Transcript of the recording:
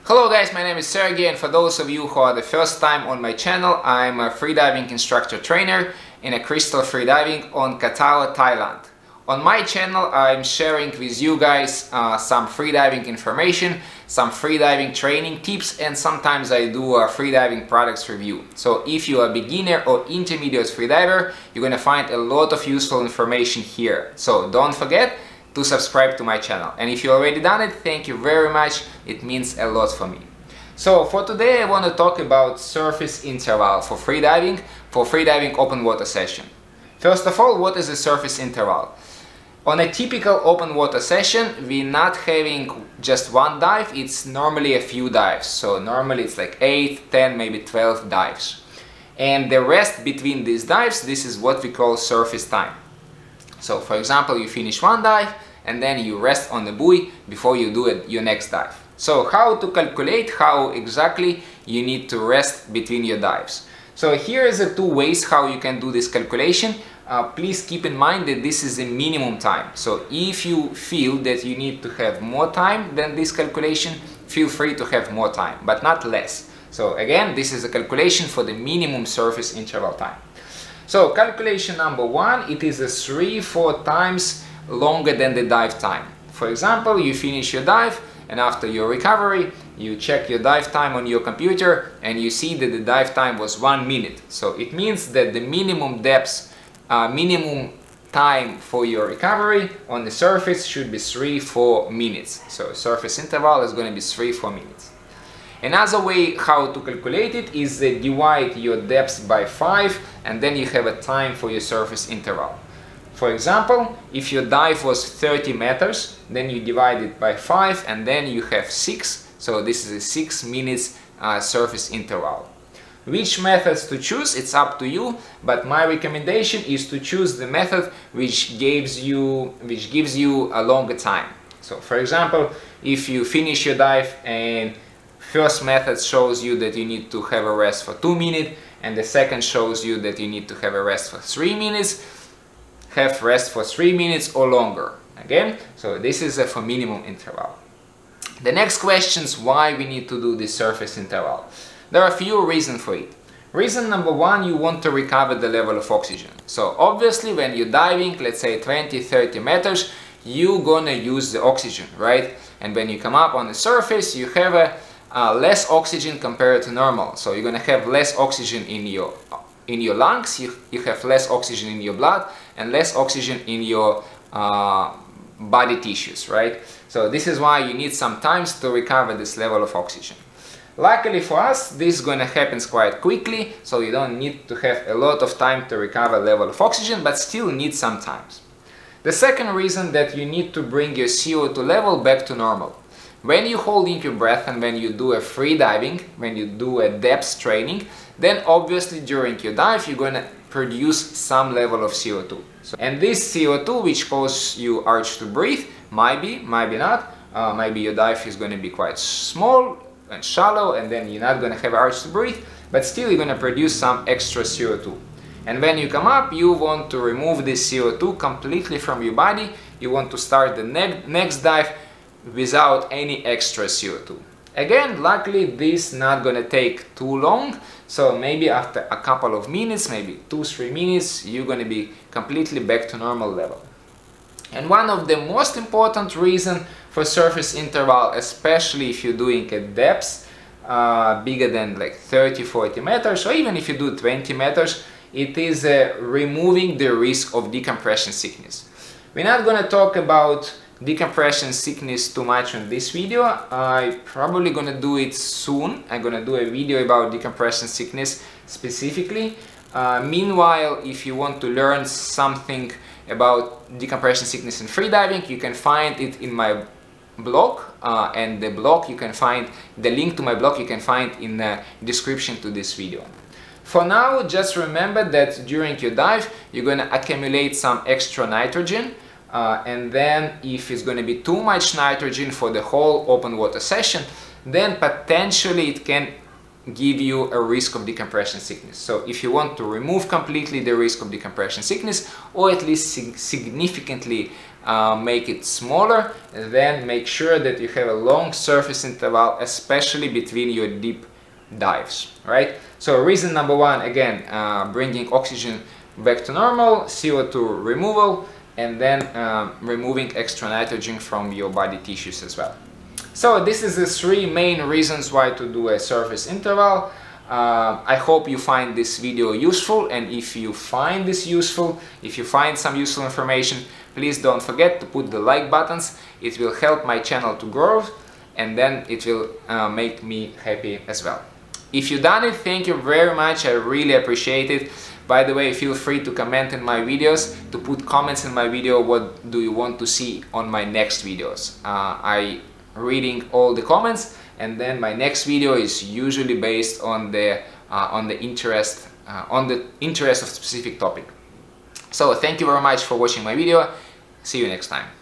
Hello guys, my name is Sergey, and for those of you who are the first time on my channel, I'm a freediving instructor trainer in a crystal freediving on Koh Tao, Thailand. On my channel I'm sharing with you guys some freediving information, some freediving training tips, and sometimes I do a freediving products review. So if you are a beginner or intermediate freediver, you're gonna find a lot of useful information here. So don't forget to subscribe to my channel, and if you already done it, thank you very much, it means a lot for me. So for today I want to talk about surface interval for freediving open water session. First of all, what is a surface interval? On a typical open water session, we're not having just one dive, it's normally a few dives. So normally it's like 8, 10, maybe 12 dives. And the rest between these dives, this is what we call surface time. So for example, you finish one dive and then you rest on the buoy before you do your next dive. So how to calculate how exactly you need to rest between your dives. So here is the two ways how you can do this calculation. Please keep in mind that this is a minimum time. So if you feel that you need to have more time than this calculation, feel free to have more time, but not less. So again, this is a calculation for the minimum surface interval time. So calculation number one, it is a 3-4 times longer than the dive time. For example, you finish your dive and after your recovery, you check your dive time on your computer and you see that the dive time was 1 minute. So it means that the minimum depth, minimum time for your recovery on the surface should be 3-4 minutes. So surface interval is going to be 3-4 minutes. Another way how to calculate it is divide your depth by 5 and then you have a time for your surface interval. For example, if your dive was 30 meters, then you divide it by 5 and then you have 6. So this is a 6 minutes surface interval. Which methods to choose, it's up to you, but my recommendation is to choose the method which gives you a longer time. So for example, if you finish your dive and first method shows you that you need to have a rest for 2 minutes and the second shows you that you need to have a rest for 3 minutes, have rest for 3 minutes or longer. Again, so this is for minimum interval. The next question is why we need to do this surface interval. There are a few reasons for it. Reason number one, you want to recover the level of oxygen. So obviously when you're diving, let's say 20-30 meters, you're gonna use the oxygen, right? And when you come up on the surface, you have less oxygen compared to normal. So you're gonna have less oxygen in your lungs, you have less oxygen in your blood and less oxygen in your body tissues, right? So this is why you need some time to recover this level of oxygen. Luckily for us, this is going to happen quite quickly, so you don't need to have a lot of time to recover level of oxygen, but still need some time. The second reason that you need to bring your CO2 level back to normal. When you hold in your breath and when you do a free diving, when you do a depth training, then obviously during your dive you're going to produce some level of CO2. And this CO2 which causes you urge to breathe, might be, maybe not, maybe your dive is going to be quite small and shallow and then you're not going to have urge to breathe, but still you're going to produce some extra CO2. And when you come up, you want to remove this CO2 completely from your body, you want to start the next dive without any extra CO2. Again, luckily this is not gonna take too long, so maybe after a couple of minutes, maybe 2-3 minutes, you're gonna be completely back to normal level. And one of the most important reasons for surface interval, especially if you're doing a depth bigger than like 30-40 meters, or even if you do 20 meters, it is removing the risk of decompression sickness. We're not gonna talk about decompression sickness too much on this video. I'm probably gonna do it soon. I'm gonna do a video about decompression sickness specifically. Meanwhile, if you want to learn something about decompression sickness in freediving, you can find it in my blog, and the blog you can find, the link to my blog you can find in the description to this video. For now, just remember that during your dive you're gonna accumulate some extra nitrogen. And then if it's going to be too much nitrogen for the whole open water session, then potentially it can give you a risk of decompression sickness. So if you want to remove completely the risk of decompression sickness, or at least significantly make it smaller, and then make sure that you have a long surface interval, especially between your deep dives, right? So reason number one, again, bringing oxygen back to normal, CO2 removal, and then removing extra nitrogen from your body tissues as well. So this is the 3 main reasons why to do a surface interval. I hope you find this video useful, and if you find this useful, if you find some useful information, please don't forget to put the like buttons. It will help my channel to grow, and then it will make me happy as well. If you've done it, thank you very much, I really appreciate it. By the way, feel free to comment in my videos, to put comments in my video, what do you want to see on my next videos. I reading all the comments, and then my next video is usually based on the interest of specific topic. So thank you very much for watching my video. See you next time.